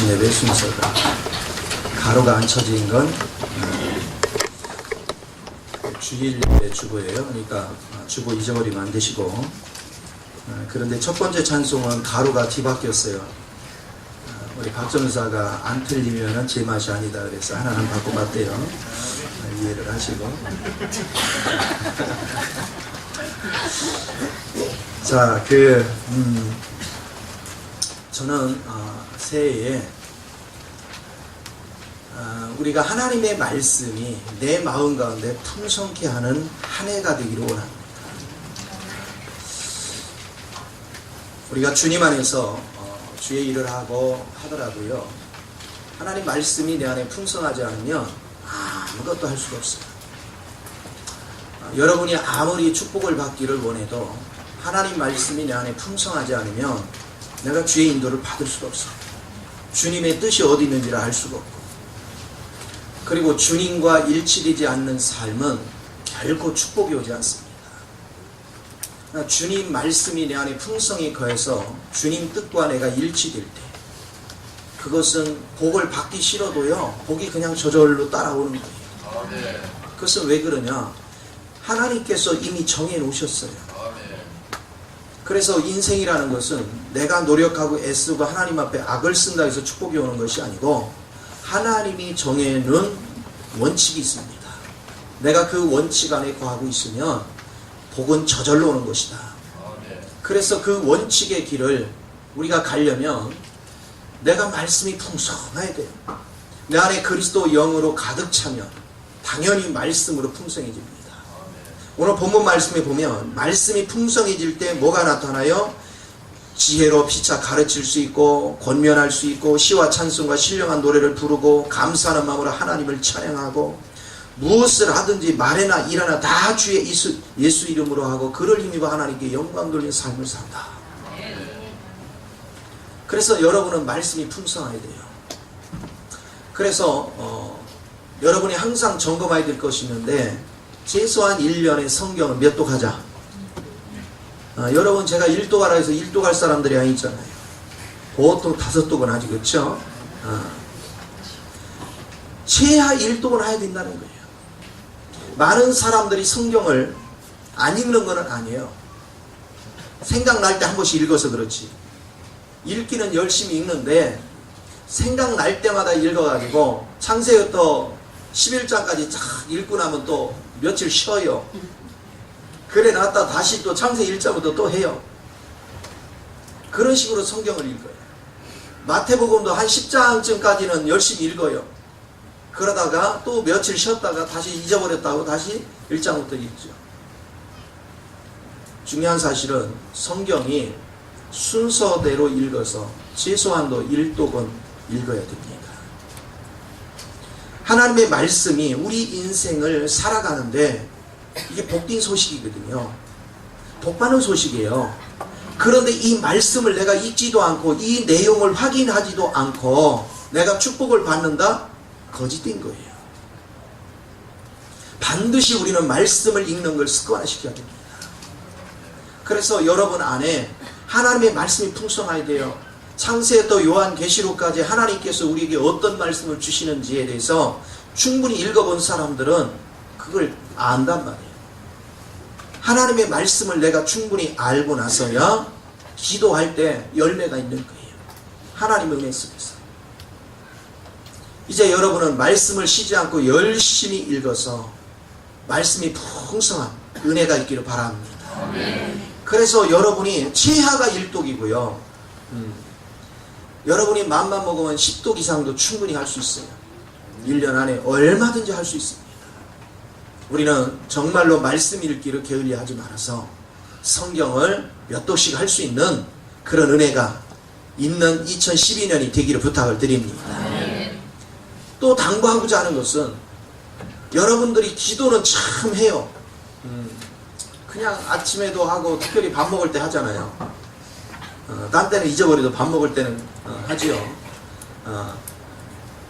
아침 예배 순서가 가로가 안 쳐진 건 주일 예배 주보예요. 그러니까 주보 잊어버리면 안 되시고, 그런데 첫 번째 찬송은 가로가 뒤바뀌었어요. 우리 박정사가 안 틀리면은 제 맛이 아니다 그래서 하나는 바꿔봤대요. 이해를 하시고. 자, 저는 새해에 우리가 하나님의 말씀이 내 마음 가운데 풍성케 하는 한 해가 되기를 원합니다. 우리가 주님 안에서 주의 일을 하고 하더라도요, 하나님 말씀이 내 안에 풍성하지 않으면 아무것도 할 수가 없어요. 여러분이 아무리 축복을 받기를 원해도 하나님 말씀이 내 안에 풍성하지 않으면 내가 주의 인도를 받을 수가 없어요. 주님의 뜻이 어디 있는지를 알 수가 없고, 그리고 주님과 일치되지 않는 삶은 결코 축복이 오지 않습니다. 주님 말씀이 내 안에 풍성히 거해서 주님 뜻과 내가 일치될 때, 그것은 복을 받기 싫어도요, 복이 그냥 저절로 따라오는 거예요. 그것은 왜 그러냐? 하나님께서 이미 정해 놓으셨어요. 그래서 인생이라는 것은 내가 노력하고 애쓰고 하나님 앞에 악을 쓴다 해서 축복이 오는 것이 아니고, 하나님이 정해놓은 원칙이 있습니다. 내가 그 원칙 안에 거하고 있으면 복은 저절로 오는 것이다. 그래서 그 원칙의 길을 우리가 가려면 내가 말씀이 풍성해야 돼요. 내 안에 그리스도 영으로 가득 차면 당연히 말씀으로 풍성해집니다. 오늘 본문 말씀에 보면 말씀이 풍성해질 때 뭐가 나타나요? 지혜로 피차 가르칠 수 있고, 권면할 수 있고, 시와 찬송과 신령한 노래를 부르고, 감사하는 마음으로 하나님을 찬양하고, 무엇을 하든지 말이나 일하나 다 주의 예수 이름으로 하고 그를 힘입어 하나님께 영광 돌리는 삶을 산다. 그래서 여러분은 말씀이 풍성해야 돼요. 그래서 여러분이 항상 점검해야 될 것이 있는데, 최소한 1년에 성경을 몇 독 하자. 여러분, 제가 1독 하라 해서 1독 할 사람들이 아니잖아요. 보통 5독은 하지, 그렇죠? 최하 1독은 해야 된다는 거예요. 많은 사람들이 성경을 안 읽는 건 아니에요. 생각날 때 한 번씩 읽어서 그렇지. 읽기는 열심히 읽는데 생각날 때마다 읽어가지고 창세부터 11장까지 쫙 읽고 나면 또 며칠 쉬어요. 그래 놨다 다시 또 창세 1장부터 또 해요. 그런 식으로 성경을 읽어요. 마태복음도 한 10장쯤까지는 열심히 읽어요. 그러다가 또 며칠 쉬었다가 다시 잊어버렸다고 다시 1장부터 읽죠. 중요한 사실은 성경이 순서대로 읽어서 최소한도 1독은 읽어야 됩니다. 하나님의 말씀이 우리 인생을 살아가는데 이게 복된 소식이거든요. 복받는 소식이에요. 그런데 이 말씀을 내가 읽지도 않고 이 내용을 확인하지도 않고 내가 축복을 받는다? 거짓된 거예요. 반드시 우리는 말씀을 읽는 걸 습관화시켜야 됩니다. 그래서 여러분 안에 하나님의 말씀이 풍성해야 돼요. 창세부터 요한계시록까지 하나님께서 우리에게 어떤 말씀을 주시는지에 대해서 충분히 읽어본 사람들은 그걸 안단 말이에요. 하나님의 말씀을 내가 충분히 알고 나서야 기도할 때 열매가 있는 거예요. 하나님의 은혜 속에서. 이제 여러분은 말씀을 쉬지 않고 열심히 읽어서 말씀이 풍성한 은혜가 있기를 바랍니다. 그래서 여러분이 최하가 1독이고요. 여러분이 마음만 먹으면 10독 이상도 충분히 할 수 있어요. 1년 안에 얼마든지 할 수 있습니다. 우리는 정말로 말씀 읽기를 게을리하지 말아서 성경을 몇 독씩 할 수 있는 그런 은혜가 있는 2012년이 되기를 부탁을 드립니다. 또 당부하고자 하는 것은 여러분들이 기도는 참 해요. 그냥 아침에도 하고 특별히 밥 먹을 때 하잖아요. 딴 때는 잊어버려도 밥 먹을 때는 하지요.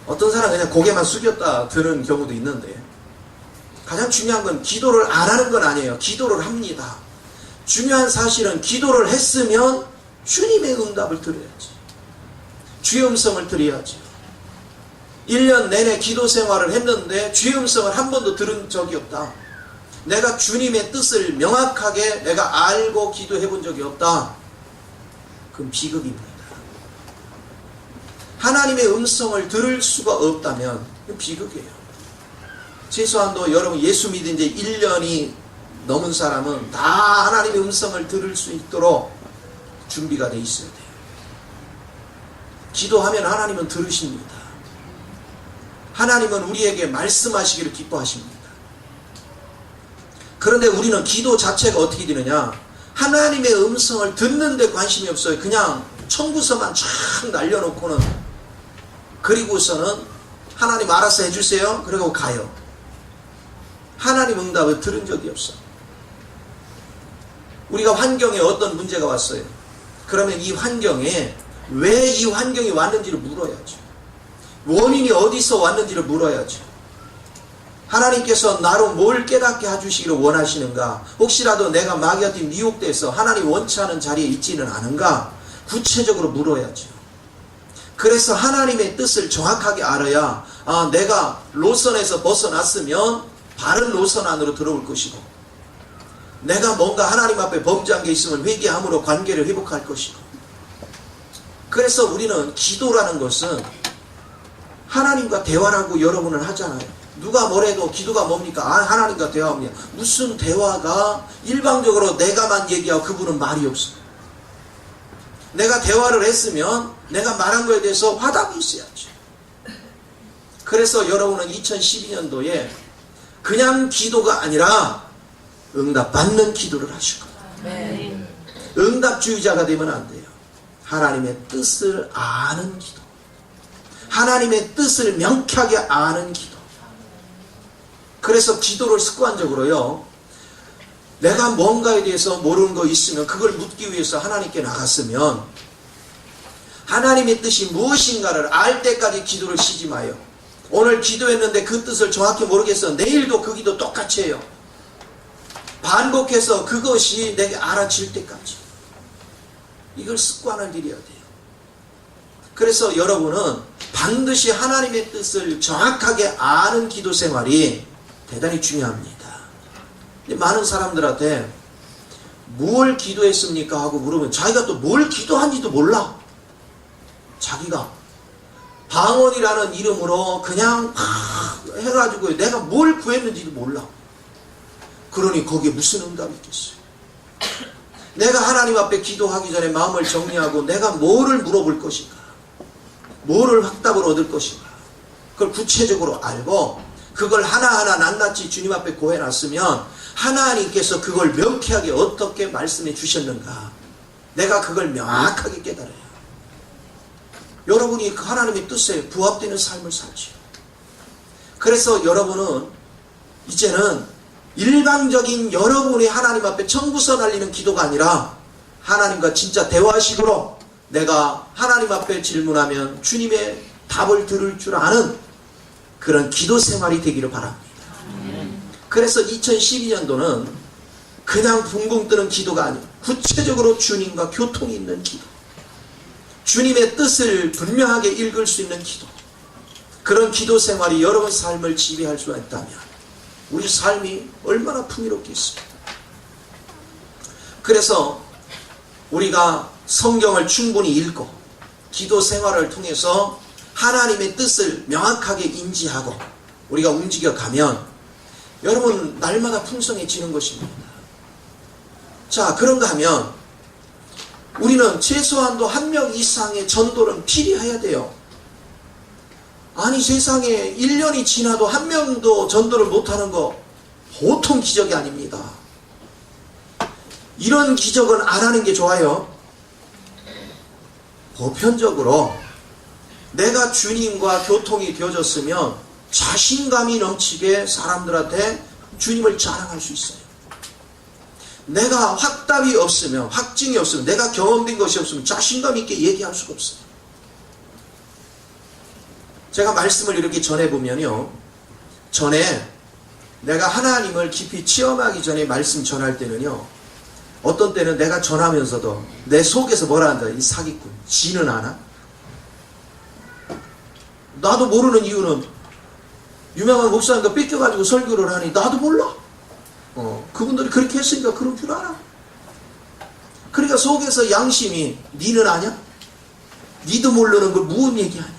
어떤 사람은 그냥 고개만 숙였다 드는 경우도 있는데, 가장 중요한 건 기도를 안 하는 건 아니에요. 기도를 합니다. 중요한 사실은 기도를 했으면 주님의 응답을 들어야지. 주의 음성을 들어야죠. 1년 내내 기도 생활을 했는데 주의 음성을 한 번도 들은 적이 없다. 내가 주님의 뜻을 명확하게 내가 알고 기도해 본 적이 없다. 그건 비극입니다. 하나님의 음성을 들을 수가 없다면 그건 비극이에요. 최소한도 여러분 예수 믿은 지 1년이 넘은 사람은 다 하나님의 음성을 들을 수 있도록 준비가 돼 있어야 돼요. 기도하면 하나님은 들으십니다. 하나님은 우리에게 말씀하시기를 기뻐하십니다. 그런데 우리는 기도 자체가 어떻게 되느냐? 하나님의 음성을 듣는데 관심이 없어요. 그냥 청구서만 쫙 날려놓고는, 그리고서는 하나님 알아서 해주세요. 그러고 가요. 하나님 응답을 들은 적이 없어. 우리가 환경에 어떤 문제가 왔어요. 그러면 이 환경에 왜 이 환경이 왔는지를 물어야죠. 원인이 어디서 왔는지를 물어야죠. 하나님께서 나로 뭘 깨닫게 해주시기를 원하시는가? 혹시라도 내가 마귀한테 미혹돼서 하나님 원치 않은 자리에 있지는 않은가? 구체적으로 물어야죠. 그래서 하나님의 뜻을 정확하게 알아야 내가 노선에서 벗어났으면 바른 노선 안으로 들어올 것이고, 내가 뭔가 하나님 앞에 범죄한 게 있으면 회개함으로 관계를 회복할 것이고. 그래서 우리는 기도라는 것은 하나님과 대화라고 여러분은 하잖아요. 누가 뭐래도 기도가 뭡니까? 하나님과 대화합니다. 무슨 대화가 일방적으로 내가만 얘기하고 그분은 말이 없어요. 내가 대화를 했으면 내가 말한 거에 대해서 화답이 있어야죠. 그래서 여러분은 2012년도에 그냥 기도가 아니라 응답받는 기도를 하실 거예요. 응답주의자가 되면 안 돼요. 하나님의 뜻을 아는 기도, 하나님의 뜻을 명쾌하게 아는 기도. 그래서 기도를 습관적으로요, 내가 뭔가에 대해서 모르는 거 있으면 그걸 묻기 위해서 하나님께 나갔으면 하나님의 뜻이 무엇인가를 알 때까지 기도를 쉬지 마요. 오늘 기도했는데 그 뜻을 정확히 모르겠어. 내일도 그 기도 똑같이 해요. 반복해서 그것이 내게 알아질 때까지. 이걸 습관을 들여야 돼요. 그래서 여러분은 반드시 하나님의 뜻을 정확하게 아는 기도 생활이 대단히 중요합니다. 근데 많은 사람들한테 뭘 기도했습니까? 하고 물으면 자기가 또 뭘 기도한지도 몰라. 자기가 방언이라는 이름으로 그냥 해가지고 내가 뭘 구했는지도 몰라. 그러니 거기에 무슨 응답이 있겠어요? 내가 하나님 앞에 기도하기 전에 마음을 정리하고 내가 뭐를 물어볼 것인가, 뭐를 확답을 얻을 것인가, 그걸 구체적으로 알고 그걸 하나하나 낱낱이 주님 앞에 고해놨으면 하나님께서 그걸 명쾌하게 어떻게 말씀해 주셨는가, 내가 그걸 명확하게 깨달아요. 여러분이 그 하나님의 뜻에 부합되는 삶을 살지요. 그래서 여러분은 이제는 일방적인 여러분이 하나님 앞에 청구서 날리는 기도가 아니라 하나님과 진짜 대화식으로 내가 하나님 앞에 질문하면 주님의 답을 들을 줄 아는 그런 기도 생활이 되기를 바랍니다. 그래서 2012년도는 그냥 붕붕 뜨는 기도가 아니고 구체적으로 주님과 교통이 있는 기도, 주님의 뜻을 분명하게 읽을 수 있는 기도, 그런 기도 생활이 여러분 삶을 지배할 수가 있다면 우리 삶이 얼마나 풍요롭겠습니까? 그래서 우리가 성경을 충분히 읽고 기도 생활을 통해서 하나님의 뜻을 명확하게 인지하고 우리가 움직여가면 여러분 날마다 풍성해지는 것입니다. 자, 그런가 하면 우리는 최소한도 한 명 이상의 전도는 필요해야 돼요. 아니 세상에 1년이 지나도 한 명도 전도를 못하는 거 보통 기적이 아닙니다. 이런 기적은 안 하는 게 좋아요. 보편적으로 내가 주님과 교통이 되어졌으면 자신감이 넘치게 사람들한테 주님을 자랑할 수 있어요. 내가 확답이 없으면, 확증이 없으면, 내가 경험된 것이 없으면 자신감 있게 얘기할 수가 없어요. 제가 말씀을 이렇게 전해보면요, 전에 내가 하나님을 깊이 체험하기 전에 말씀 전할 때는요, 어떤 때는 내가 전하면서도 내 속에서 뭐라 한다, 이 사기꾼 지는 않아? 나도 모르는 이유는 유명한 목사님과 뺏겨가지고 설교를 하니 나도 몰라. 그분들이 그렇게 했으니까 그런 줄 알아. 그러니까 속에서 양심이 니는 아냐? 니도 모르는 걸 무슨 얘기하냐?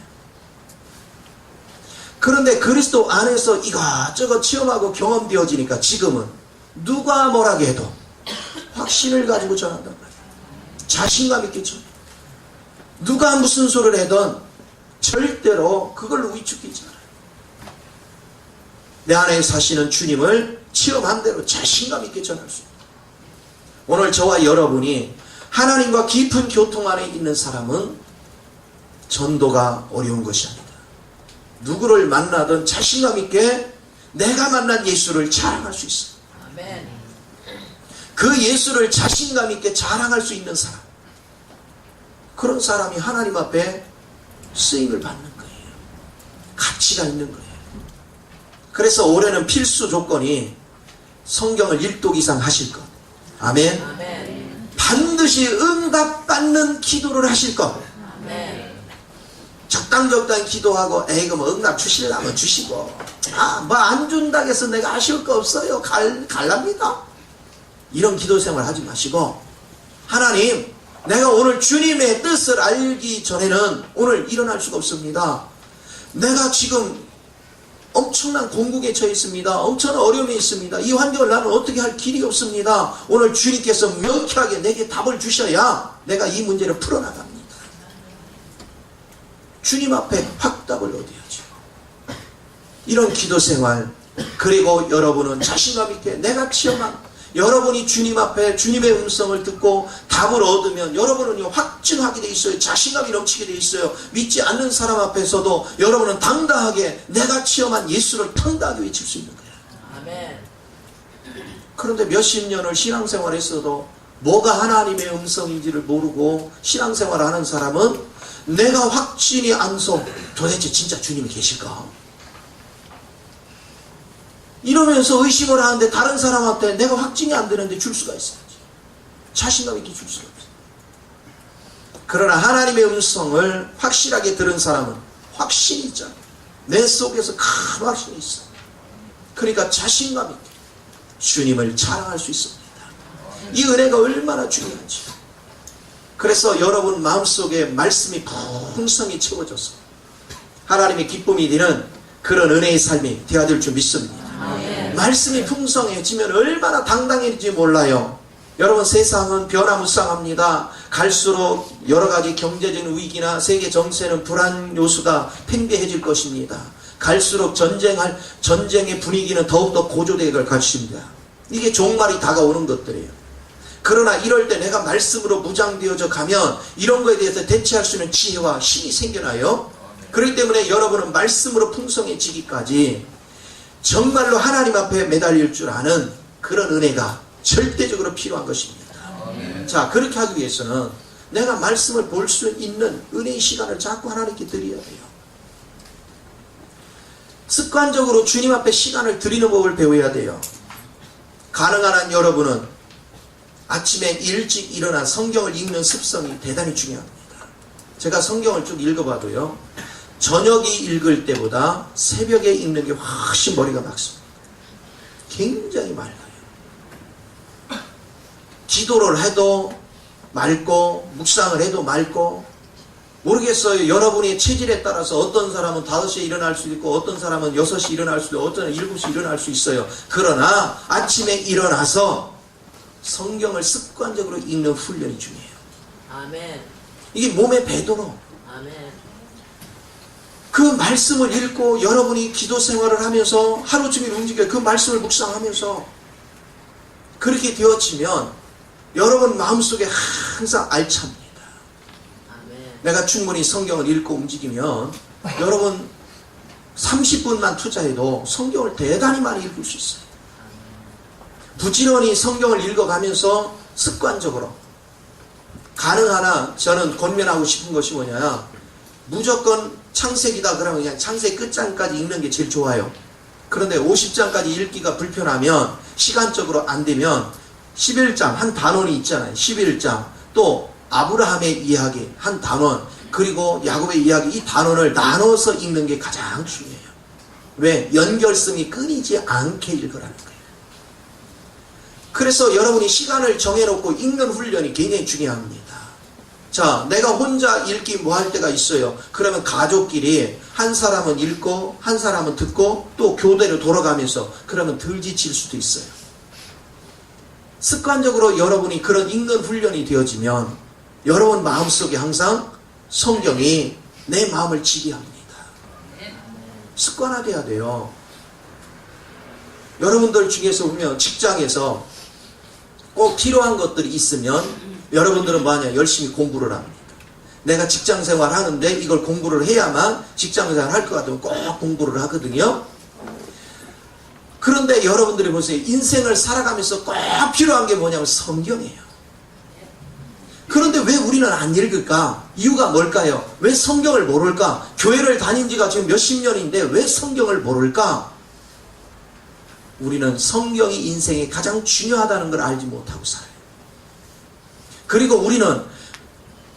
그런데 그리스도 안에서 이것저것 체험하고 경험되어지니까 지금은 누가 뭐라게 해도 확신을 가지고 전한단 말이야. 자신감 있게 전해. 누가 무슨 소리를 해도 절대로 그걸로 위축되지 않아요. 내 안에 사시는 주님을 체험한 대로 자신감 있게 전할 수 있다. 오늘 저와 여러분이 하나님과 깊은 교통 안에 있는 사람은 전도가 어려운 것이 아니다. 누구를 만나든 자신감 있게 내가 만난 예수를 자랑할 수 있어. 아멘. 그 예수를 자신감 있게 자랑할 수 있는 사람, 그런 사람이 하나님 앞에 쓰임을 받는 거예요. 가치가 있는 거예요. 그래서 올해는 필수 조건이 성경을 1독 이상 하실 것. 아멘. 아멘. 반드시 응답받는 기도를 하실 것. 아멘. 적당히 기도하고 에이 뭐 응답 주시려면 주시고 뭐 안 준다고 해서 내가 아쉬울 거 없어요. 갈랍니다. 이런 기도 생활 하지 마시고, 하나님, 내가 오늘 주님의 뜻을 알기 전에는 오늘 일어날 수가 없습니다. 내가 지금 엄청난 공국에 처해 있습니다. 엄청난 어려움이 있습니다. 이 환경을 나는 어떻게 할 길이 없습니다. 오늘 주님께서 명쾌하게 내게 답을 주셔야 내가 이 문제를 풀어나갑니다. 주님 앞에 확답을 얻어야죠. 이런 기도 생활, 그리고 여러분은 자신감 있게 내가 체험한, 여러분이 주님 앞에 주님의 음성을 듣고 답을 얻으면 여러분은 확증하게 돼 있어요. 자신감이 넘치게 돼 있어요. 믿지 않는 사람 앞에서도 여러분은 당당하게 내가 체험한 예수를 당당하게 외칠 수 있는 거예요. 아멘. 그런데 몇십 년을 신앙생활했어도 뭐가 하나님의 음성인지를 모르고 신앙생활을 하는 사람은 내가 확신이 안서 도대체 진짜 주님이 계실까? 이러면서 의심을 하는데 다른 사람한테 내가 확증이 안 되는데 줄 수가 있어야지. 자신감 있게 줄 수가 없어요. 그러나 하나님의 음성을 확실하게 들은 사람은 확신이 있잖아요. 내 속에서 큰 확신이 있어. 그러니까 자신감 있게 주님을 자랑할 수 있습니다. 이 은혜가 얼마나 중요한지. 그래서 여러분 마음속에 말씀이 풍성히 채워져서 하나님의 기쁨이 되는 그런 은혜의 삶이 되어야 될 줄 믿습니다. 말씀이 풍성해지면 얼마나 당당해질지 몰라요. 여러분, 세상은 변화무쌍합니다. 갈수록 여러가지 경제적인 위기나 세계 정세는 불안 요소가 팽배해질 것입니다. 갈수록 전쟁의 분위기는 더욱더 고조되게 될 것입니다. 이게 종말이 다가오는 것들이에요. 그러나 이럴 때 내가 말씀으로 무장되어져 가면 이런 거에 대해서 대처할 수 있는 지혜와 힘이 생겨나요. 그렇기 때문에 여러분은 말씀으로 풍성해지기까지 정말로 하나님 앞에 매달릴 줄 아는 그런 은혜가 절대적으로 필요한 것입니다. 자, 그렇게 하기 위해서는 내가 말씀을 볼 수 있는 은혜의 시간을 자꾸 하나님께 드려야 돼요. 습관적으로 주님 앞에 시간을 드리는 법을 배워야 돼요. 가능한 한 여러분은 아침에 일찍 일어나 성경을 읽는 습성이 대단히 중요합니다. 제가 성경을 쭉 읽어봐도요, 저녁에 읽을 때보다 새벽에 읽는 게 훨씬 머리가 맑습니다. 굉장히 맑아요. 기도를 해도 맑고 묵상을 해도 맑고, 모르겠어요. 여러분의 체질에 따라서 어떤 사람은 5시에 일어날 수 있고 어떤 사람은 6시에 일어날 수도 있고 어떤 사람은 7시에 일어날 수 있어요. 그러나 아침에 일어나서 성경을 습관적으로 읽는 훈련이 중요해요. 아멘. 이게 몸의 배도로. 아멘. 그 말씀을 읽고 여러분이 기도 생활을 하면서 하루 종일 움직여 그 말씀을 묵상하면서 그렇게 되어지면 여러분 마음속에 항상 알찹니다. 아멘. 내가 충분히 성경을 읽고 움직이면 여러분 30분만 투자해도 성경을 대단히 많이 읽을 수 있어요. 부지런히 성경을 읽어가면서 습관적으로 가능하나 저는 권면하고 싶은 것이 뭐냐, 무조건 창세기다 그러면 그냥 창세기 끝장까지 읽는 게 제일 좋아요. 그런데 50장까지 읽기가 불편하면, 시간적으로 안 되면 11장 한 단원이 있잖아요. 11장 또 아브라함의 이야기 한 단원, 그리고 야곱의 이야기, 이 단원을 나눠서 읽는 게 가장 중요해요. 왜? 연결성이 끊이지 않게 읽으라는 거예요. 그래서 여러분이 시간을 정해놓고 읽는 훈련이 굉장히 중요합니다. 자, 내가 혼자 읽기 뭐 할 때가 있어요. 그러면 가족끼리 한 사람은 읽고 한 사람은 듣고 또 교대로 돌아가면서 그러면 덜 지칠 수도 있어요. 습관적으로 여러분이 그런 읽는 훈련이 되어지면 여러분 마음속에 항상 성경이 내 마음을 지배합니다. 습관화돼야 돼요. 여러분들 중에서 보면 직장에서 꼭 필요한 것들이 있으면 여러분들은 뭐하냐? 열심히 공부를 합니다. 내가 직장생활 하는데 이걸 공부를 해야만 직장생활 할 것 같으면 꼭 공부를 하거든요. 그런데 여러분들이 보세요. 인생을 살아가면서 꼭 필요한 게 뭐냐면 성경이에요. 그런데 왜 우리는 안 읽을까? 이유가 뭘까요? 왜 성경을 모를까? 교회를 다닌 지가 지금 몇십 년인데 왜 성경을 모를까? 우리는 성경이 인생에 가장 중요하다는 걸 알지 못하고 살아요. 그리고 우리는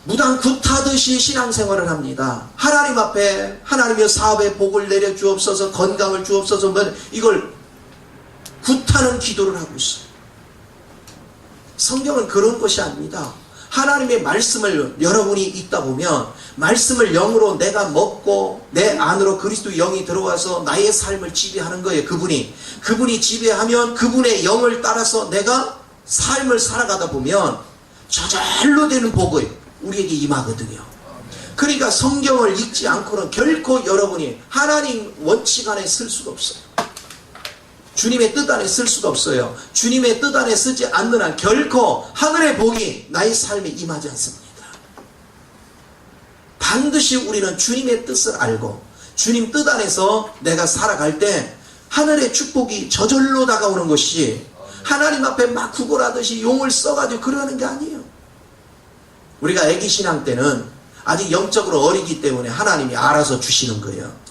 무당 굿하듯이 신앙생활을 합니다. 하나님 앞에 하나님의 사업에 복을 내려 주옵소서, 건강을 주옵소서, 이걸 굿하는 기도를 하고 있어요. 성경은 그런 것이 아닙니다. 하나님의 말씀을 여러분이 읽다 보면 말씀을 영으로 내가 먹고 내 안으로 그리스도 영이 들어와서 나의 삶을 지배하는 거예요. 그분이 지배하면 그분의 영을 따라서 내가 삶을 살아가다 보면 저절로 되는 복이 우리에게 임하거든요. 그러니까 성경을 읽지 않고는 결코 여러분이 하나님 원칙 안에 쓸 수가 없어요. 주님의 뜻 안에 쓸 수가 없어요. 주님의 뜻 안에 쓰지 않는 한 결코 하늘의 복이 나의 삶에 임하지 않습니다. 반드시 우리는 주님의 뜻을 알고 주님 뜻 안에서 내가 살아갈 때 하늘의 축복이 저절로 다가오는 것이 하나님 앞에 막 구걸하듯이 용을 써가지고 그러는 게 아니에요. 우리가 애기 신앙 때는 아직 영적으로 어리기 때문에 하나님이 알아서 주시는 거예요.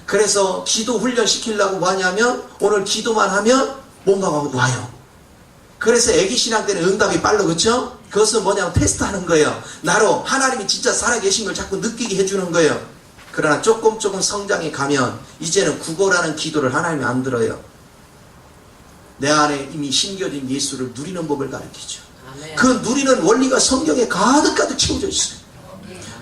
그래서 기도 훈련 시키려고 뭐 하냐면 오늘 기도만 하면 뭔가가 와요. 그래서 애기 신앙 때는 응답이 빨라, 그렇죠? 그것은 뭐냐면 테스트하는 거예요. 나로 하나님이 진짜 살아계신 걸 자꾸 느끼게 해주는 거예요. 그러나 조금 성장해 가면 이제는 구걸하는 기도를 하나님이 안 들어요. 내 안에 이미 심겨진 예수를 누리는 법을 가르치죠. 아멘. 그 누리는 원리가 성경에 가득가득 채워져 있어요.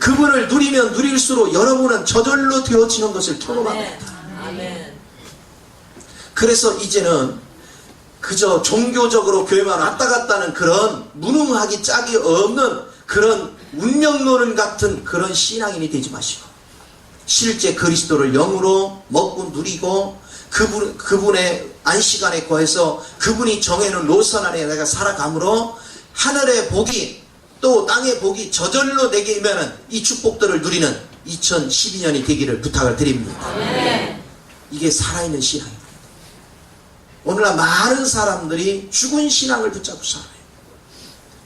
그분을 누리면 누릴수록 여러분은 저절로 되어지는 것을 경험합니다. 아멘. 그래서 이제는 그저 종교적으로 교회만 왔다 갔다 하는 그런 무능하기 짝이 없는 그런 운명론은 같은 그런 신앙인이 되지 마시고 실제 그리스도를 영으로 먹고 누리고 그분의 안식안에 거해서 그분이 정해놓은 노선 안에 내가 살아감으로 하늘의 복이 또 땅의 복이 저절로 내게 임하는 이 축복들을 누리는 2012년이 되기를 부탁을 드립니다. 네. 이게 살아있는 신앙입니다. 오늘날 많은 사람들이 죽은 신앙을 붙잡고 살아요.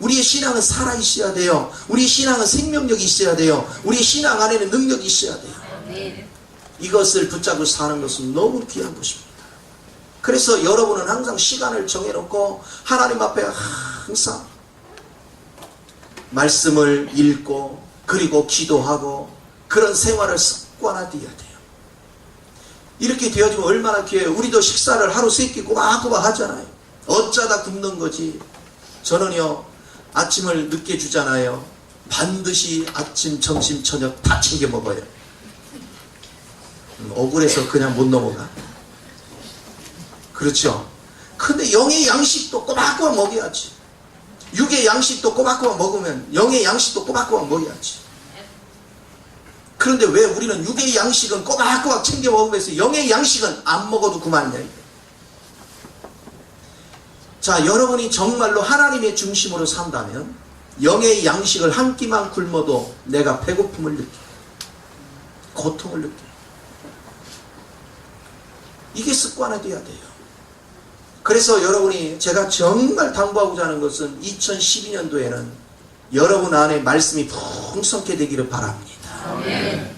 우리의 신앙은 살아있어야 돼요. 우리의 신앙은 생명력이 있어야 돼요. 우리의 신앙 안에는 능력이 있어야 돼요. 네. 이것을 붙잡고 사는 것은 너무 귀한 것입니다. 그래서 여러분은 항상 시간을 정해놓고 하나님 앞에 항상 말씀을 읽고 그리고 기도하고 그런 생활을 습관화되어야 돼요. 이렇게 되어지면 얼마나 귀해요. 우리도 식사를 하루 세 끼 꼬박꼬박 하잖아요. 어쩌다 굶는 거지. 저는요 아침을 늦게 주잖아요. 반드시 아침, 점심, 저녁 다 챙겨 먹어요. 억울해서 그냥 못 넘어가. 그렇죠? 근데 영의 양식도 꼬박꼬박 먹여야지. 육의 양식도 꼬박꼬박 먹으면 영의 양식도 꼬박꼬박 먹여야지. 그런데 왜 우리는 육의 양식은 꼬박꼬박 챙겨 먹으면서 영의 양식은 안 먹어도 그만이야. 자, 여러분이 정말로 하나님의 중심으로 산다면 영의 양식을 한 끼만 굶어도 내가 배고픔을 느껴, 고통을 느껴. 이게 습관화되어야 돼요. 그래서 여러분이 제가 정말 당부하고자 하는 것은 2012년도에는 여러분 안에 말씀이 풍성케 되기를 바랍니다. 아멘.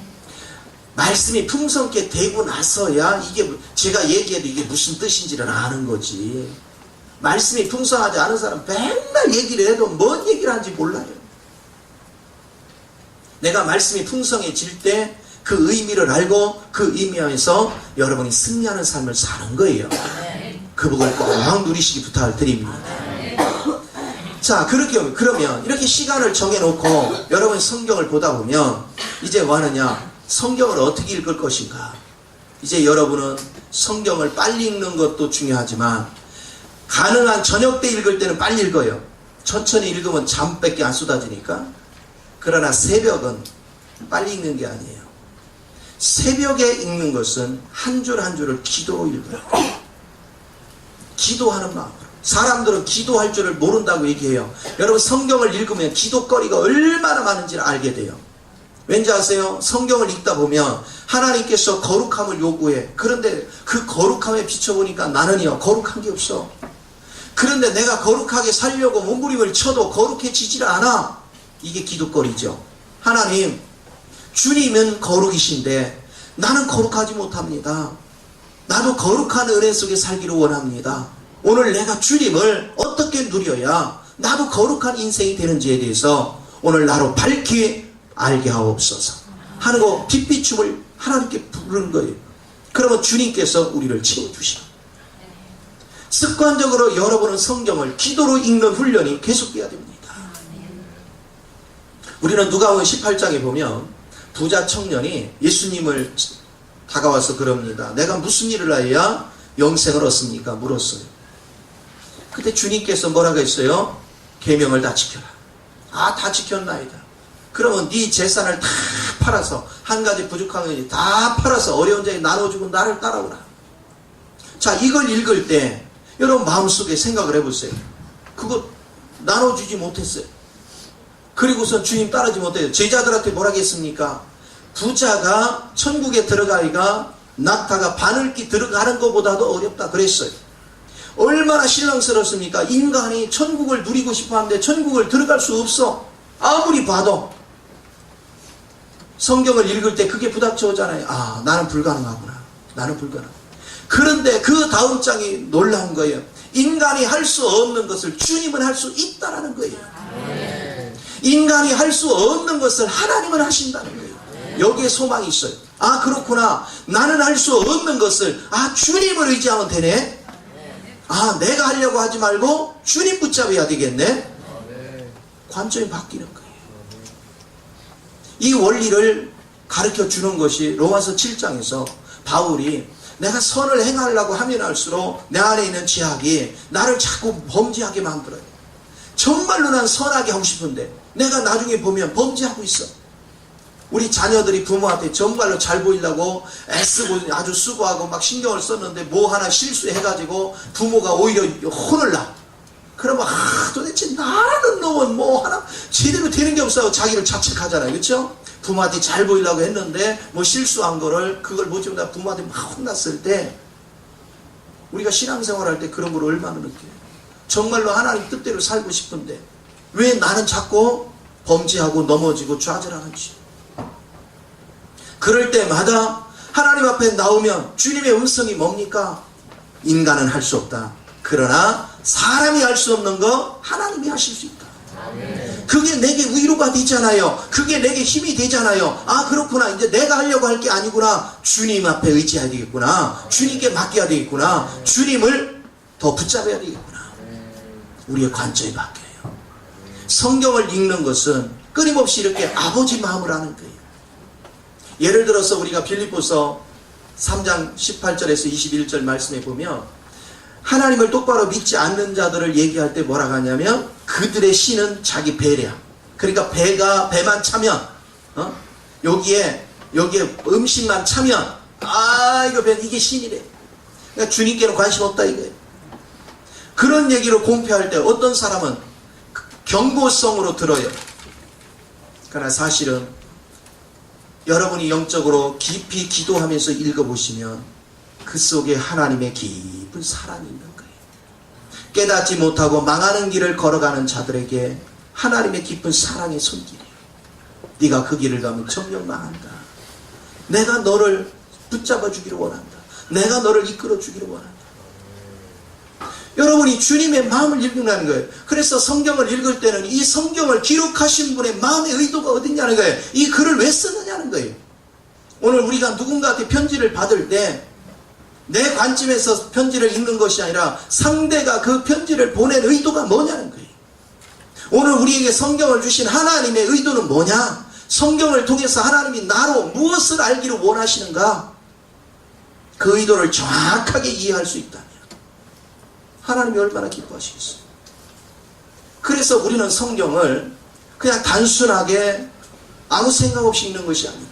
말씀이 풍성케 되고 나서야 이게 제가 얘기해도 이게 무슨 뜻인지를 아는 거지. 말씀이 풍성하지 않은 사람 맨날 얘기를 해도 뭔 얘기를 하는지 몰라요. 내가 말씀이 풍성해질 때 그 의미를 알고 그 의미에서 여러분이 승리하는 삶을 사는 거예요. 그 복을 꼭 누리시기 부탁을 드립니다. 자, 그러면 이렇게 시간을 정해놓고 여러분 성경을 보다 보면 이제 뭐 하느냐? 성경을 어떻게 읽을 것인가? 이제 여러분은 성경을 빨리 읽는 것도 중요하지만 가능한 저녁 때 읽을 때는 빨리 읽어요. 천천히 읽으면 잠밖에 안 쏟아지니까. 그러나 새벽은 빨리 읽는 게 아니에요. 새벽에 읽는 것은 한 줄 한 줄을 기도로 읽어요. 기도하는 마음으로. 사람들은 기도할 줄을 모른다고 얘기해요. 여러분 성경을 읽으면 기도거리가 얼마나 많은지를 알게 돼요. 왠지 아세요? 성경을 읽다 보면 하나님께서 거룩함을 요구해. 그런데 그 거룩함에 비춰보니까 나는요 거룩한 게 없어. 그런데 내가 거룩하게 살려고 몸부림을 쳐도 거룩해지질 않아. 이게 기도거리죠. 하나님, 주님은 거룩이신데 나는 거룩하지 못합니다. 나도 거룩한 은혜 속에 살기를 원합니다. 오늘 내가 주님을 어떻게 누려야 나도 거룩한 인생이 되는지에 대해서 오늘 나로 밝히 알게 하옵소서 하는 거 빛비춤을 하나님께 부르는 거예요. 그러면 주님께서 우리를 채워주시오. 습관적으로 여러분은 성경을 기도로 읽는 훈련이 계속돼야 됩니다. 우리는 누가복음 18장에 보면 부자 청년이 예수님을 다가와서 그럽니다. 내가 무슨 일을 하여야 영생을 얻습니까? 물었어요. 그때 주님께서 뭐라고 했어요? 계명을 다 지켜라. 아, 다 지켰나이다. 그러면 네 재산을 다 팔아서 한 가지 부족한 것이 다 팔아서 어려운 자에 나눠주고 나를 따라오라. 자, 이걸 읽을 때 여러분 마음속에 생각을 해보세요. 그거 나눠주지 못했어요. 그리고선 주님 따르지 못해요. 제자들한테 뭐라고 했습니까? 부자가 천국에 들어가기가 낙타가 바늘기 들어가는 것보다도 어렵다 그랬어요. 얼마나 신랑스럽습니까? 인간이 천국을 누리고 싶어 하는데 천국을 들어갈 수 없어. 아무리 봐도. 성경을 읽을 때 그게 부닥쳐오잖아요. 아, 나는 불가능하구나. 나는 불가능하구나. 그런데 그 다음 장이 놀라운 거예요. 인간이 할 수 없는 것을 주님은 할 수 있다라는 거예요. 인간이 할 수 없는 것을 하나님은 하신다는 거예요. 여기에 소망이 있어요. 아, 그렇구나. 나는 할 수 없는 것을 주님을 의지하면 되네. 아, 내가 하려고 하지 말고 주님 붙잡아야 되겠네. 관점이 바뀌는 거예요. 이 원리를 가르쳐 주는 것이 로마서 7장에서 바울이 내가 선을 행하려고 하면 할수록 내 안에 있는 죄악이 나를 자꾸 범죄하게 만들어요. 정말로 난 선하게 하고 싶은데 내가 나중에 보면 범죄하고 있어. 우리 자녀들이 부모한테 정말로 잘 보이려고 애쓰고 아주 수고하고 막 신경을 썼는데 뭐 하나 실수해가지고 부모가 오히려 혼을 나. 그러면 도대체 나라는 놈은 뭐 하나 제대로 되는 게 없어요. 자기를 자책하잖아요. 그렇죠? 부모한테 잘 보이려고 했는데 뭐 실수한 거를 그걸 못 지우다 부모한테 막 혼났을 때 우리가 신앙생활 할 때 그런 걸 얼마나 느껴요. 정말로 하나님 뜻대로 살고 싶은데 왜 나는 자꾸 범죄하고 넘어지고 좌절하는지. 그럴 때마다 하나님 앞에 나오면 주님의 음성이 뭡니까? 인간은 할 수 없다. 그러나 사람이 할 수 없는 거 하나님이 하실 수 있다. 그게 내게 위로가 되잖아요. 그게 내게 힘이 되잖아요. 아, 그렇구나. 이제 내가 하려고 할 게 아니구나. 주님 앞에 의지해야 되겠구나. 주님께 맡겨야 되겠구나. 주님을 더 붙잡아야 되겠구나. 우리의 관점이 바뀌어요. 성경을 읽는 것은 끊임없이 이렇게 아버지 마음을 하는 거예요. 예를 들어서 우리가 빌립보서 3장 18절에서 21절 말씀에 보면 하나님을 똑바로 믿지 않는 자들을 얘기할 때 뭐라고 하냐면 그들의 신은 자기 배랴. 그러니까 배만 차면 여기에 음식만 차면 이게 신이래. 그러니까 주님께는 관심 없다 이거예요. 그런 얘기로 공표할 때 어떤 사람은 경고성으로 들어요. 그러나 사실은 여러분이 영적으로 깊이 기도하면서 읽어보시면 그 속에 하나님의 깊은 사랑이 있는 거예요. 깨닫지 못하고 망하는 길을 걸어가는 자들에게 하나님의 깊은 사랑의 손길이에요. 네가 그 길을 가면 정녕 망한다. 내가 너를 붙잡아 주기를 원한다. 내가 너를 이끌어 주기를 원한다. 여러분이 주님의 마음을 읽는다는 거예요. 그래서 성경을 읽을 때는 이 성경을 기록하신 분의 마음의 의도가 어딨냐는 거예요. 이 글을 왜 쓰느냐는 거예요. 오늘 우리가 누군가한테 편지를 받을 때 내 관점에서 편지를 읽는 것이 아니라 상대가 그 편지를 보낸 의도가 뭐냐는 거예요. 오늘 우리에게 성경을 주신 하나님의 의도는 뭐냐? 성경을 통해서 하나님이 나로 무엇을 알기를 원하시는가? 그 의도를 정확하게 이해할 수 있다면 하나님이 얼마나 기뻐하시겠어요. 그래서 우리는 성경을 그냥 단순하게 아무 생각 없이 읽는 것이 아니고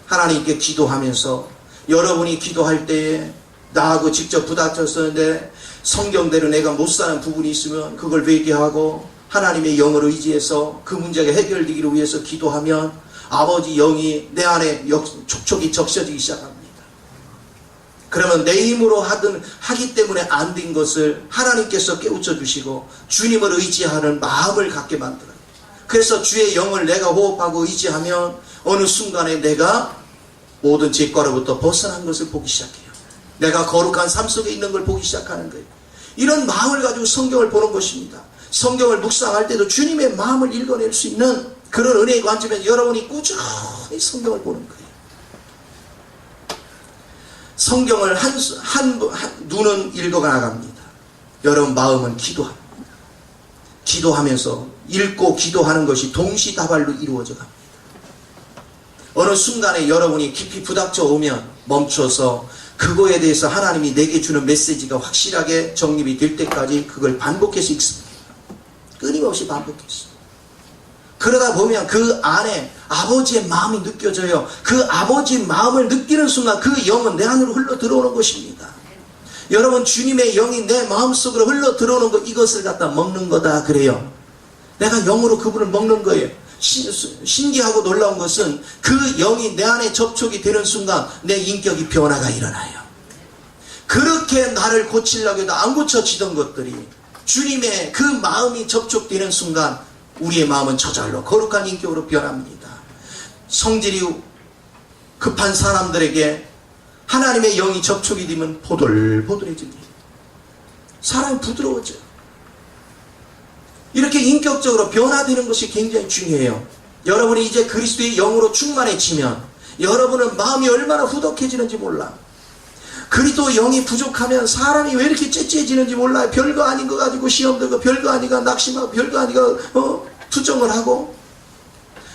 하나님께 기도하면서 여러분이 기도할 때에 나하고 직접 부닥쳤었는데 성경대로 내가 못 사는 부분이 있으면 그걸 회개하고 하나님의 영을 의지해서 그 문제가 해결되기를 위해서 기도하면 아버지 영이 내 안에 촉촉이 적셔지기 시작합니다. 그러면 내 힘으로 하기 때문에 안 된 것을 하나님께서 깨우쳐 주시고 주님을 의지하는 마음을 갖게 만들어요. 그래서 주의 영을 내가 호흡하고 의지하면 어느 순간에 내가 모든 죄과로부터 벗어난 것을 보기 시작해요. 내가 거룩한 삶 속에 있는 걸 보기 시작하는 거예요. 이런 마음을 가지고 성경을 보는 것입니다. 성경을 묵상할 때도 주님의 마음을 읽어낼 수 있는 그런 은혜의 관점에서 여러분이 꾸준히 성경을 보는 거예요. 성경을 눈은 읽어가 나갑니다. 여러분 마음은 기도합니다. 기도하면서 읽고 기도하는 것이 동시다발로 이루어져 갑니다. 어느 순간에 여러분이 깊이 부닥쳐 오면 멈춰서 그거에 대해서 하나님이 내게 주는 메시지가 확실하게 정립이 될 때까지 그걸 반복해서 읽습니다. 끊임없이 반복해서. 그러다 보면 그 안에 아버지의 마음이 느껴져요. 그 아버지의 마음을 느끼는 순간 그 영은 내 안으로 흘러 들어오는 것입니다. 여러분 주님의 영이 내 마음속으로 흘러 들어오는 것, 이것을 갖다 먹는 거다 그래요. 내가 영으로 그분을 먹는 거예요. 신기하고 놀라운 것은 그 영이 내 안에 접촉이 되는 순간 내 인격이 변화가 일어나요. 그렇게 나를 고치려고 해도 안 고쳐지던 것들이 주님의 그 마음이 접촉되는 순간 우리의 마음은 저절로 거룩한 인격으로 변합니다. 성질이 급한 사람들에게 하나님의 영이 접촉이 되면 보들보들해집니다. 사람이 부드러워져요. 이렇게 인격적으로 변화되는 것이 굉장히 중요해요. 여러분이 이제 그리스도의 영으로 충만해지면 여러분은 마음이 얼마나 후덕해지는지 몰라. 그리스도 영이 부족하면 사람이 왜 이렇게 째째해지는지 몰라요. 별거 아닌 거 가지고 시험 들고 별거 아니가 낙심하고 별거 아니가 투정을 하고.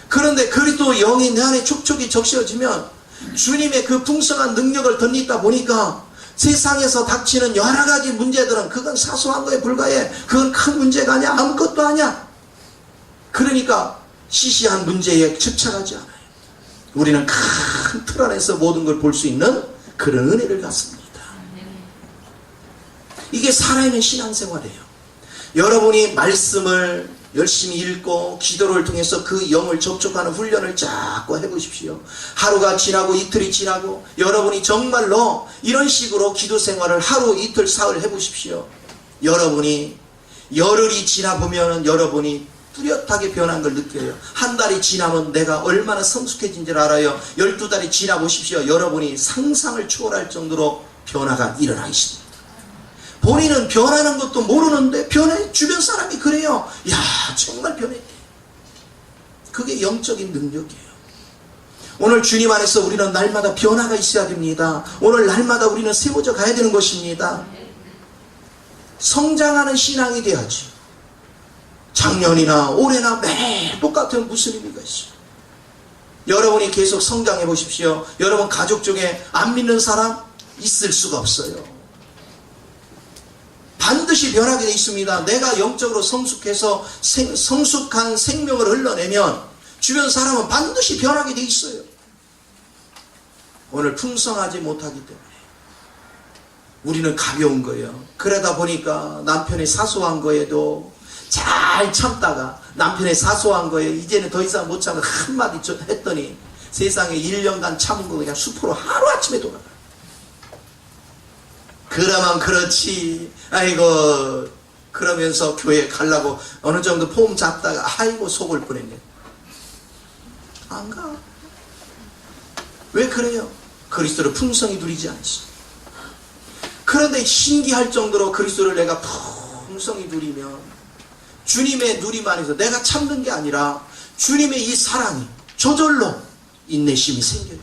그런데 그리스도 영이 내 안에 촉촉이 적셔지면 주님의 그 풍성한 능력을 덧입다 보니까 세상에서 닥치는 여러 가지 문제들은 그건 사소한 거에 불과해. 그건 큰 문제가 아니야. 아무것도 아니야. 그러니까 시시한 문제에 집착하지 않아요. 우리는 큰 틀 안에서 모든 걸 볼 수 있는 그런 은혜를 갖습니다. 이게 살아있는 신앙생활이에요. 여러분이 말씀을 열심히 읽고 기도를 통해서 그 영을 접촉하는 훈련을 자꾸 해보십시오. 하루가 지나고 이틀이 지나고 여러분이 정말로 이런 식으로 기도 생활을 하루 이틀 사흘 해보십시오. 여러분이 열흘이 지나보면 여러분이 뚜렷하게 변한 걸 느껴요. 한 달이 지나면 내가 얼마나 성숙해진 줄 알아요. 12달이 지나보십시오. 여러분이 상상을 초월할 정도로 변화가 일어나 있습니다. 본인은 변하는 것도 모르는데 변해. 주변 사람이 그래요. 야, 정말 변했대. 그게 영적인 능력이에요. 오늘 주님 안에서 우리는 날마다 변화가 있어야 됩니다. 오늘 날마다 우리는 세워져 가야 되는 것입니다. 성장하는 신앙이 돼야지. 작년이나 올해나 매일 똑같은 무슨 의미가 있어요. 여러분이 계속 성장해 보십시오. 여러분 가족 중에 안 믿는 사람 있을 수가 없어요. 반드시 변하게 되어 있습니다. 내가 영적으로 성숙해서 성숙한 생명을 흘러내면 주변 사람은 반드시 변하게 되어 있어요. 오늘 풍성하지 못하기 때문에 우리는 가벼운 거예요. 그러다 보니까 남편의 사소한 거에도 잘 참다가 남편의 사소한 거에 이제는 더 이상 못 참고 한마디 했더니 세상에 1년간 참은 거 그냥 숲으로 하루아침에 돌아가. 그러면 그렇지. 아이고, 그러면서 교회 가려고 어느 정도 폼 잡다가 아이고 속을 뻔했네. 안 가. 왜 그래요? 그리스도를 풍성히 누리지 않지. 그런데 신기할 정도로 그리스도를 내가 풍성히 누리면 주님의 누림 안에서 내가 참는 게 아니라 주님의 이 사랑이 저절로 인내심이 생겨요.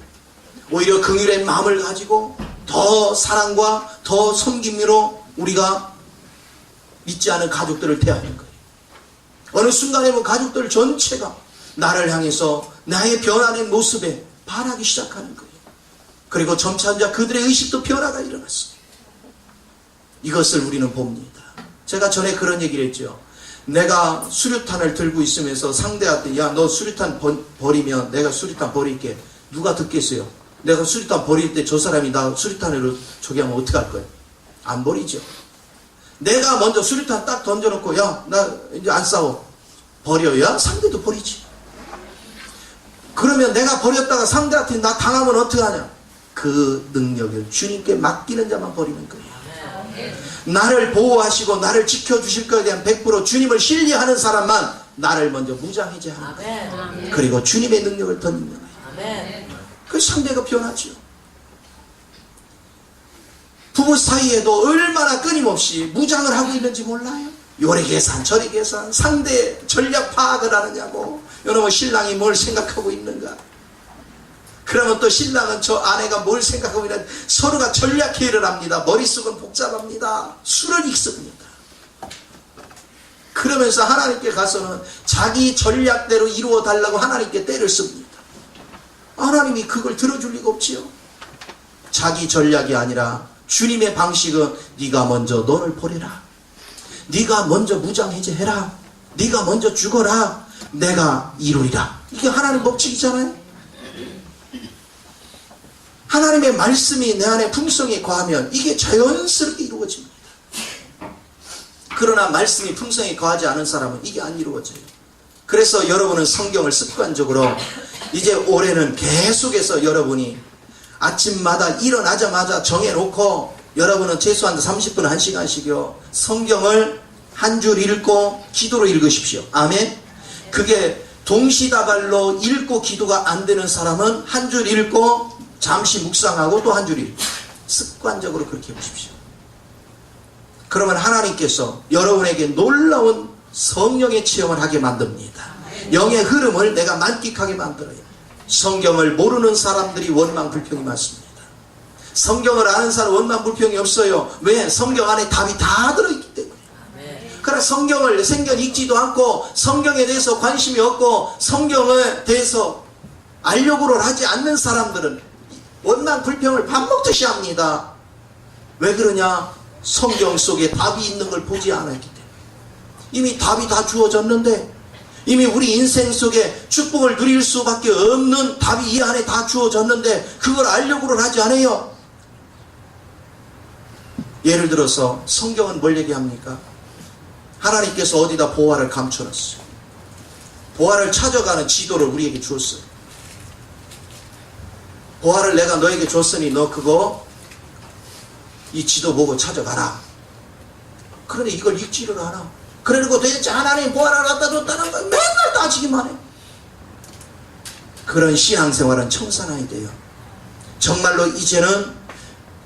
오히려 긍휼의 마음을 가지고 더 사랑과 더 섬김으로 우리가 믿지 않은 가족들을 대하는 거예요. 어느 순간에 보면 가족들 전체가 나를 향해서 나의 변화된 모습에 반하기 시작하는 거예요. 그리고 점차 그들의 의식도 변화가 일어났어요. 이것을 우리는 봅니다. 제가 전에 그런 얘기를 했죠. 내가 수류탄을 들고 있으면서 상대한테 야, 너 수류탄 버리면 내가 수류탄 버릴게. 누가 듣겠어요? 내가 수류탄 버릴 때 저 사람이 나 수류탄으로 저기 하면 어떻게 할 거예요? 안 버리죠. 내가 먼저 수류탄 딱 던져놓고 야, 나 이제 안 싸워. 버려야 상대도 버리지. 그러면 내가 버렸다가 상대한테 나 당하면 어떻게 하냐? 그 능력을 주님께 맡기는 자만 버리는 거예요. 나를 보호하시고 나를 지켜주실 것에 대한 100% 주님을 신뢰하는 사람만 나를 먼저 무장해제하는 거예요. 그리고 주님의 능력을 던지는 거예요. 그 상대가 변하죠. 부부 사이에도 얼마나 끊임없이 무장을 하고 있는지 몰라요. 요래 계산 저래 계산 상대 전략 파악을 하느냐고. 여러분 신랑이 뭘 생각하고 있는가. 그러면 또 신랑은 저 아내가 뭘 생각하고 있는가. 서로가 전략회의를 합니다. 머릿속은 복잡합니다. 술을 익습니다. 그러면서 하나님께 가서는 자기 전략대로 이루어 달라고 하나님께 때를 씁니다. 하나님이 그걸 들어줄 리가 없지요. 자기 전략이 아니라 주님의 방식은 네가 먼저 너를 버려라. 네가 먼저 무장해제해라. 네가 먼저 죽어라. 내가 이루리라. 이게 하나님 법칙이잖아요. 하나님의 말씀이 내 안에 풍성히 거하면 이게 자연스럽게 이루어집니다. 그러나 말씀이 풍성히 거하지 않은 사람은 이게 안 이루어져요. 그래서 여러분은 성경을 습관적으로 이제 올해는 계속해서 여러분이 아침마다 일어나자마자 정해놓고 여러분은 최소한 30분 1시간씩요 성경을 한 줄 읽고 기도로 읽으십시오. 아멘. 그게 동시다발로 읽고 기도가 안 되는 사람은 한 줄 읽고 잠시 묵상하고 또 한 줄 읽고 습관적으로 그렇게 해보십시오. 그러면 하나님께서 여러분에게 놀라운 성령의 체험을 하게 만듭니다. 영의 흐름을 내가 만끽하게 만들어요. 성경을 모르는 사람들이 원망불평이 많습니다. 성경을 아는 사람 원망불평이 없어요. 왜? 성경 안에 답이 다 들어있기 때문에. 그러나 성경을 생겨 읽지도 않고 성경에 대해서 관심이 없고 성경에 대해서 알려고를 하지 않는 사람들은 원망불평을 밥 먹듯이 합니다. 왜 그러냐? 성경 속에 답이 있는 걸 보지 않았기 때문에. 이미 답이 다 주어졌는데 이미 우리 인생 속에 축복을 누릴 수밖에 없는 답이 이 안에 다 주어졌는데 그걸 알려고를 하지 않아요. 예를 들어서 성경은 뭘 얘기합니까? 하나님께서 어디다 보화를 감춰놨어요. 보화를 찾아가는 지도를 우리에게 주었어요. 보화를 내가 너에게 줬으니 너 그거 이 지도 보고 찾아가라. 그런데 이걸 읽지를 않아. 그러고 도대체 하나님 보화를 갖다 줬다는 걸 맨날 따지기만 해. 그런 신앙생활은 청산해야 돼요. 정말로 이제는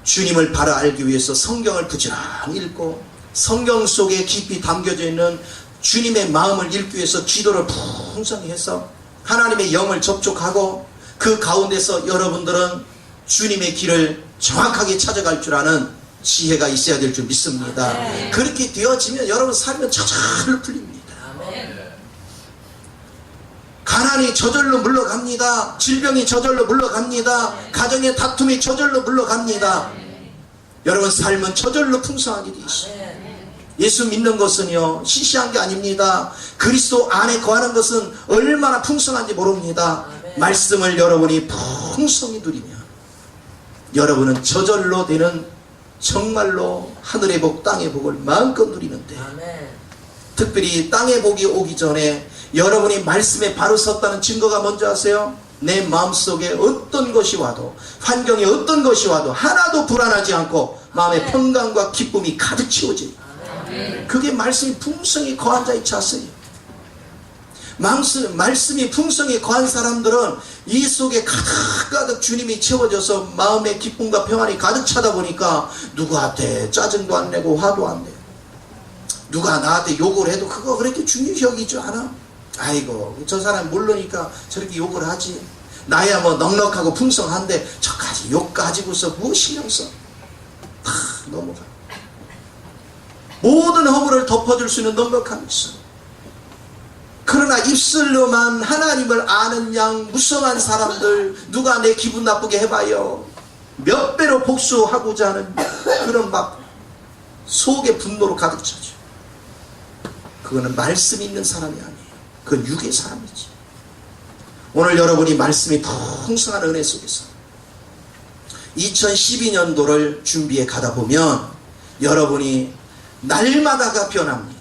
주님을 바로 알기 위해서 성경을 부지런히 읽고 성경 속에 깊이 담겨져 있는 주님의 마음을 읽기 위해서 기도를 풍성히 해서 하나님의 영을 접촉하고 그 가운데서 여러분들은 주님의 길을 정확하게 찾아갈 줄 아는 지혜가 있어야 될 줄 믿습니다. 그렇게 되어지면 여러분 삶은 저절로 풀립니다. 가난이 저절로 물러갑니다. 질병이 저절로 물러갑니다. 가정의 다툼이 저절로 물러갑니다. 여러분 삶은 저절로 풍성하게 되어 있습니다. 예수 믿는 것은요 시시한 게 아닙니다. 그리스도 안에 거하는 것은 얼마나 풍성한지 모릅니다. 말씀을 여러분이 풍성히 누리면 여러분은 저절로 되는 정말로 하늘의 복 땅의 복을 마음껏 누리는데 특별히 땅의 복이 오기 전에 여러분이 말씀에 바로 섰다는 증거가 뭔지 아세요? 내 마음속에 어떤 것이 와도 환경에 어떤 것이 와도 하나도 불안하지 않고 마음의 평강과 기쁨이 가득 채워져요. 그게 말씀이 풍성히 거한 자의 자세예요. 말씀이 풍성히 거한 사람들은 이 속에 가득가득 주님이 채워져서 마음의 기쁨과 평안이 가득 차다 보니까 누구한테 짜증도 안 내고 화도 안 내요. 누가 나한테 욕을 해도 그거 그렇게 중요시 여기지 않아. 아이고 저 사람 모르니까 저렇게 욕을 하지. 나야 뭐 넉넉하고 풍성한데 저까지 욕 가지고서 뭐 신경 써. 다 넘어가. 모든 허물을 덮어줄 수 있는 넉넉함이 있어. 그러나 입술로만 하나님을 아는 양 무성한 사람들, 누가 내 기분 나쁘게 해봐요, 몇 배로 복수하고자 하는 그런 막 속에 분노로 가득 차죠. 그거는 말씀이 있는 사람이 아니에요. 그건 육의 사람이지. 오늘 여러분이 말씀이 풍성한 은혜 속에서 2012년도를 준비해 가다 보면 여러분이 날마다가 변합니다.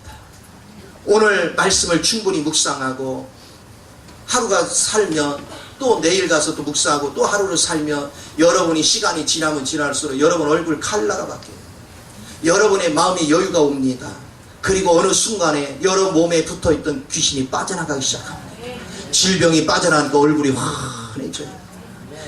오늘 말씀을 충분히 묵상하고 하루가 살면 또 내일 가서 또 묵상하고 또 하루를 살면 여러분이 시간이 지나면 지날수록 여러분 얼굴 컬러가 바뀌어요. 여러분의 마음이 여유가 옵니다. 그리고 어느 순간에 여러분 몸에 붙어있던 귀신이 빠져나가기 시작합니다. 질병이 빠져나가니까 얼굴이 환해져요.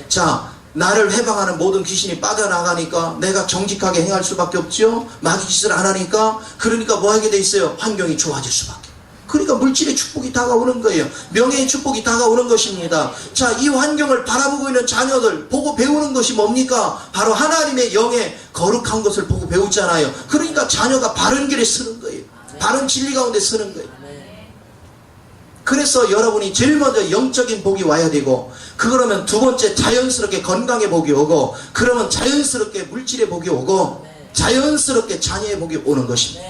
자, 나를 해방하는 모든 귀신이 빠져나가니까 내가 정직하게 행할 수밖에 없죠. 마귀짓을 안 하니까. 그러니까 뭐 하게 돼 있어요? 환경이 좋아질 수밖에. 그러니까 물질의 축복이 다가오는 거예요. 명예의 축복이 다가오는 것입니다. 자, 이 환경을 바라보고 있는 자녀들 보고 배우는 것이 뭡니까? 바로 하나님의 영의 거룩한 것을 보고 배우잖아요. 그러니까 자녀가 바른 길에 서는 거예요. 바른 진리 가운데 서는 거예요. 그래서 여러분이 제일 먼저 영적인 복이 와야 되고, 그러면 두 번째 자연스럽게 건강의 복이 오고, 그러면 자연스럽게 물질의 복이 오고, 자연스럽게 자녀의 복이 오는 것입니다.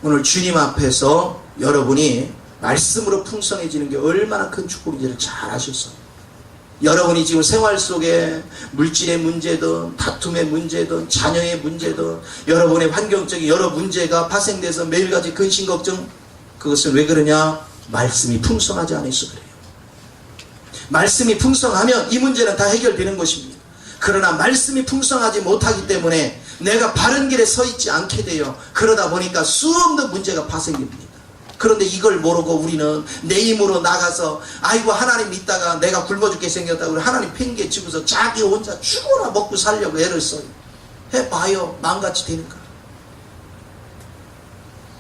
오늘 주님 앞에서 여러분이 말씀으로 풍성해지는 게 얼마나 큰 축복인지를 잘 아셨어요. 여러분이 지금 생활 속에 물질의 문제든 다툼의 문제든 자녀의 문제든 여러분의 환경적인 여러 문제가 파생돼서 매일같이 근심 걱정, 그것은 왜 그러냐? 말씀이 풍성하지 않아서 그래요. 말씀이 풍성하면 이 문제는 다 해결되는 것입니다. 그러나 말씀이 풍성하지 못하기 때문에 내가 바른 길에 서 있지 않게 돼요. 그러다 보니까 수없는 문제가 파생됩니다. 그런데 이걸 모르고 우리는 내 힘으로 나가서 아이고 하나님 믿다가 내가 굶어 죽게 생겼다고 하나님 팽개 치고서 자기 혼자 죽어나 먹고 살려고 애를 써요. 해봐요. 마음같이 되는 거예요.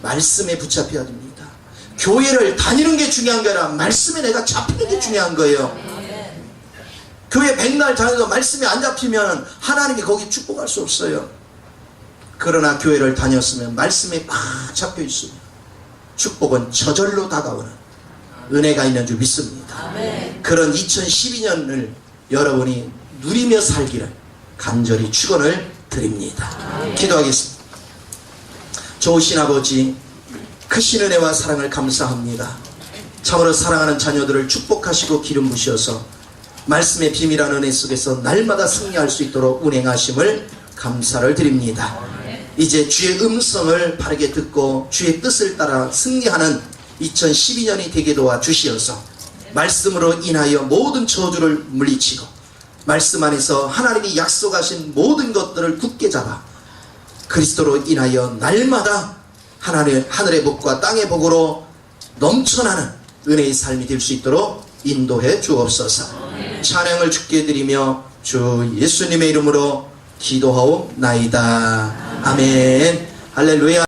말씀에 붙잡혀야 됩니다. 교회를 다니는 게 중요한 게 아니라 말씀에 내가 잡히는 게 중요한 거예요. 교회 백날 다녀도 말씀이 안 잡히면 하나님이 거기 축복할 수 없어요. 그러나 교회를 다녔으면 말씀에 꽉 잡혀 있으면 축복은 저절로 다가오는 은혜가 있는 줄 믿습니다. 그런 2012년을 여러분이 누리며 살기를 간절히 축원을 드립니다. 기도하겠습니다. 좋으신 아버지, 크신 은혜와 사랑을 감사합니다. 참으로 사랑하는 자녀들을 축복하시고 기름 부으셔서 말씀의 비밀한 은혜 속에서 날마다 승리할 수 있도록 운행하심을 감사를 드립니다. 이제 주의 음성을 바르게 듣고 주의 뜻을 따라 승리하는 2012년이 되게 도와주시어서 말씀으로 인하여 모든 저주를 물리치고 말씀 안에서 하나님이 약속하신 모든 것들을 굳게 잡아 그리스도로 인하여 날마다 하늘의 복과 땅의 복으로 넘쳐나는 은혜의 삶이 될 수 있도록 인도해 주옵소서. 찬양을 주께 드리며 주 예수님의 이름으로 기도하옵나이다. 아멘. 할렐루야.